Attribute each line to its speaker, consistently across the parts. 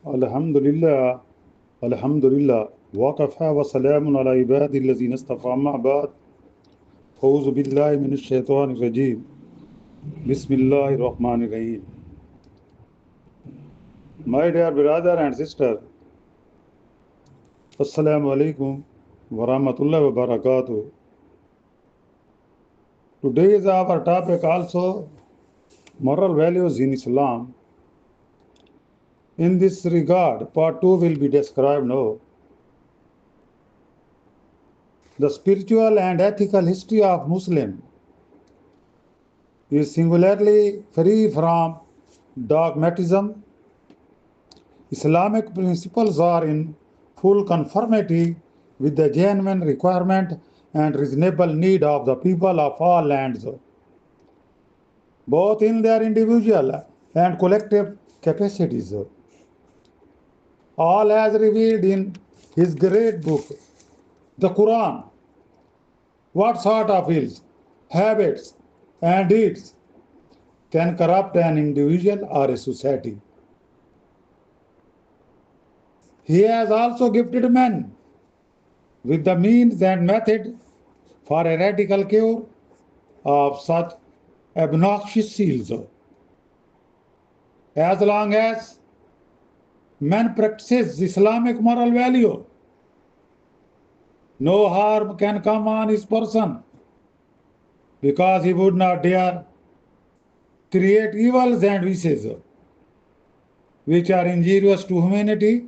Speaker 1: Alhamdulillah, Alhamdulillah, waqafa wa salamun ala ibadi allazina istafa amma ba'd. A'udhu billahi minash shaitanir rajim. Bismillahir rahmanir rahim. My dear brother and sister, Assalamu alaikum wa rahmatullahi wa barakatuh. Today is our topic also moral values in Islam. In this regard, part 2 will be described now. The spiritual and ethical history of Muslim is singularly free from dogmatism. Islamic principles are in full conformity with the genuine requirement and reasonable need of the people of all lands, both in their individual and collective capacities. All as revealed in his great book, the Quran. What sort of ills, habits, and deeds can corrupt an individual or a society? He has also gifted men with the means and method for a radical cure of such obnoxious ills. As long as man practices Islamic moral value, no harm can come on his person, because he would not dare create evils and vices which are injurious to humanity.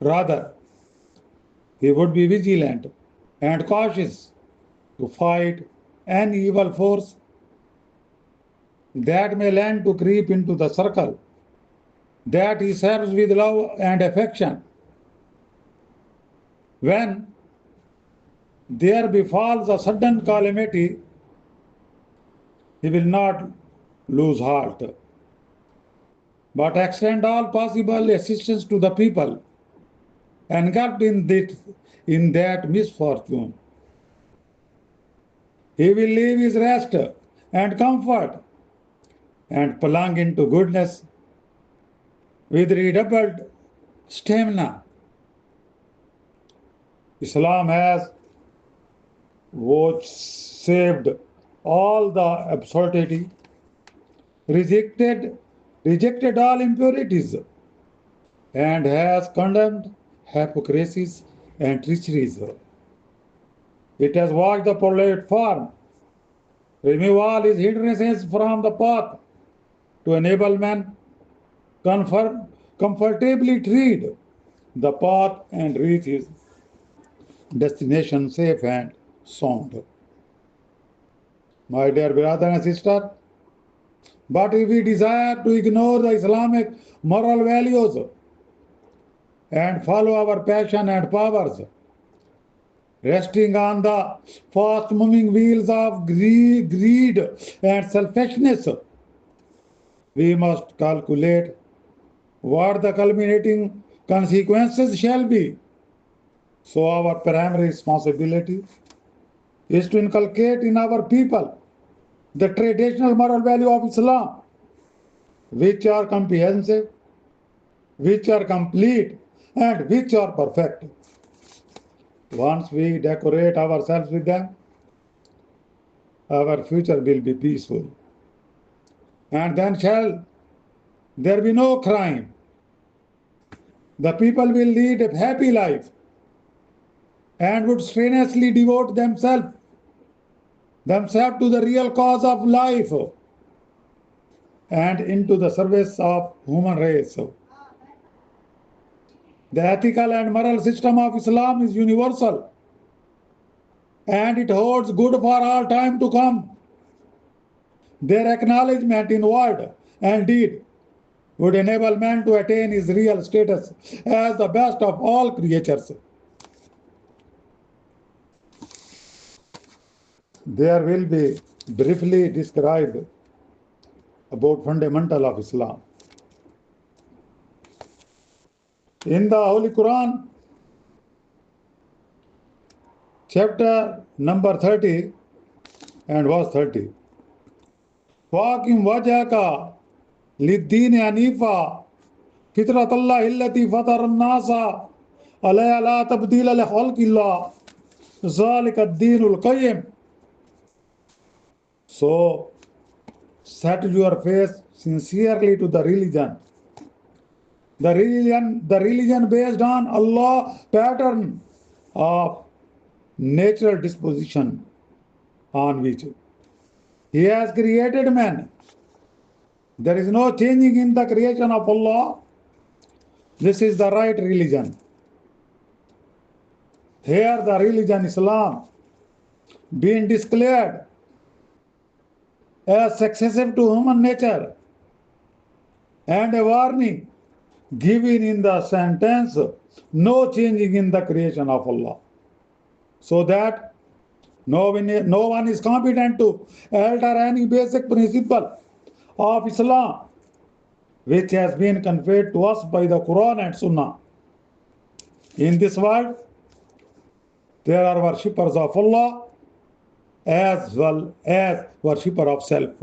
Speaker 1: Rather, he would be vigilant and cautious to fight any evil force that may learn to creep into the circle that he serves with love and affection. When there befalls a sudden calamity, he will not lose heart, but extend all possible assistance to the people engulfed in that misfortune. He will leave his rest and comfort and plunge into goodness with redoubled stamina. Islam has saved all the absurdity, rejected all impurities, and has condemned hypocrisies and treacheries. It has walked the platform, remove all his hindrances from the path to enable man comfortably tread the path and reach his destination safe and sound. My dear brother and sister, but if we desire to ignore the Islamic moral values and follow our passion and powers, resting on the fast-moving wheels of greed and selfishness, we must calculate what the culminating consequences shall be. So our primary responsibility is to inculcate in our people the traditional moral value of Islam, which are comprehensive, which are complete, and which are perfect. Once we decorate ourselves with them, our future will be peaceful. And then shall there be no crime. The people will lead a happy life and would strenuously devote themselves to the real cause of life and into the service of human race. The ethical and moral system of Islam is universal, and it holds good for all time to come. Their acknowledgement in word and deed would enable man to attain his real status as the best of all creatures. There will be briefly described about fundamental of Islam. In the Holy Quran, chapter number 30 and verse 30, فَاقِمْ وَجْهَكَ لِلدِّينِ حَنِيفًا فطرة الله التي فطر الناس عليها لا تبديل لخلق الله ذلك الدين القيم. So set your face sincerely to the religion. The religion based on Allah pattern of natural disposition on which He has created man. There is no changing in the creation of Allah. This is the right religion. Here the religion Islam being declared as successive to human nature and a warning given in the sentence, no changing in the creation of Allah, so that no one is competent to alter any basic principle of Islam which has been conveyed to us by the Quran and Sunnah. In this world, there are worshippers of Allah as well as worshipper of self,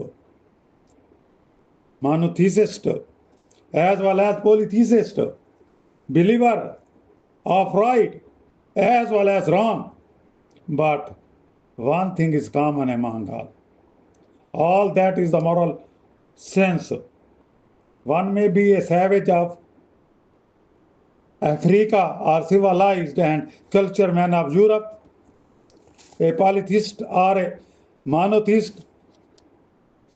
Speaker 1: monotheist as well as polytheist, believer of right as well as wrong. But one thing is common among all. All that is the moral sense. One may be a savage of Africa or civilized and cultured man of Europe, a polytheist or a monotheist,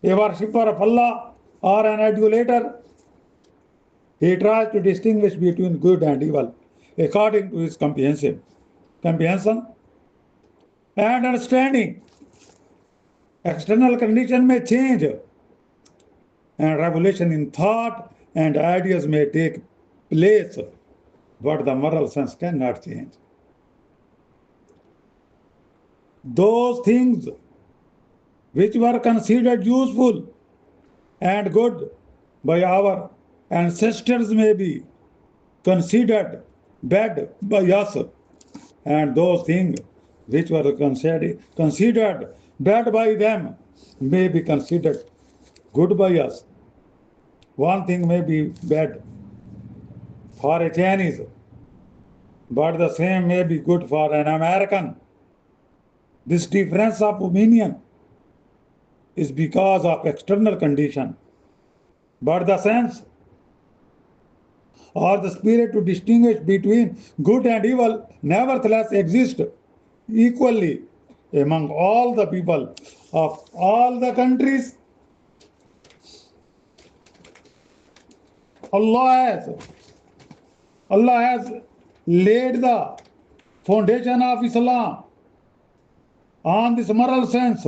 Speaker 1: a worshipper of Allah or an adulator. He tries to distinguish between good and evil according to his comprehension and understanding. External condition may change and revolution in thought and ideas may take place, but the moral sense cannot change. Those things which were considered useful and good by our ancestors may be considered bad by us, and those things which were considered bad by them may be considered good by us. One thing may be bad for a Chinese, but the same may be good for an American. This difference of opinion is because of external condition, but the sense or the spirit to distinguish between good and evil nevertheless exists equally among all the people of all the countries. Allah has laid the foundation of Islam on this moral sense,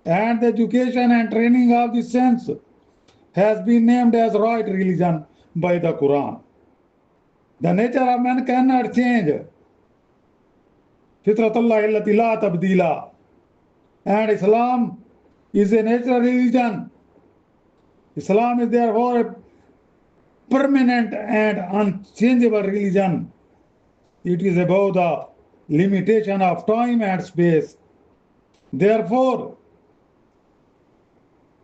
Speaker 1: and the education and training of this sense has been named as right religion by the Quran. The nature of man cannot change. Fitrat Allah allati la tabdila. And Islam is a natural religion. Islam is therefore a permanent and unchangeable religion. It is above the limitation of time and space. Therefore,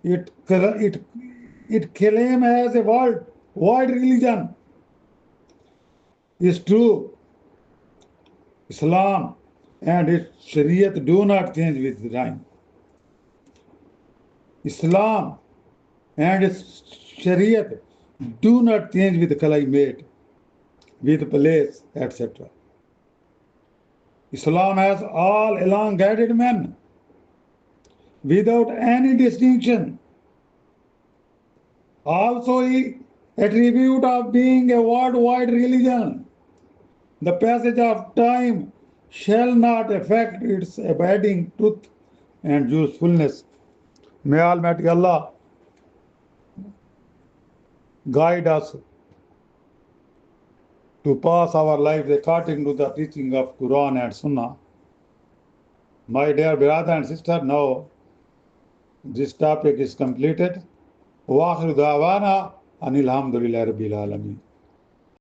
Speaker 1: it claims as a worldwide religion. Is true. Islam and its Shariat do not change with time. Islam and its Shariat do not change with climate, with place, etc. Islam has all along guided men without any distinction. Also, a attribute of being a worldwide religion. The passage of time shall not affect its abiding truth and usefulness. May Almighty Allah guide us to pass our lives according to the teaching of Quran and Sunnah. My dear brother and sister, now this topic is completed. Wa akhiru da'wana anil hamdulillahi rabbil alamin.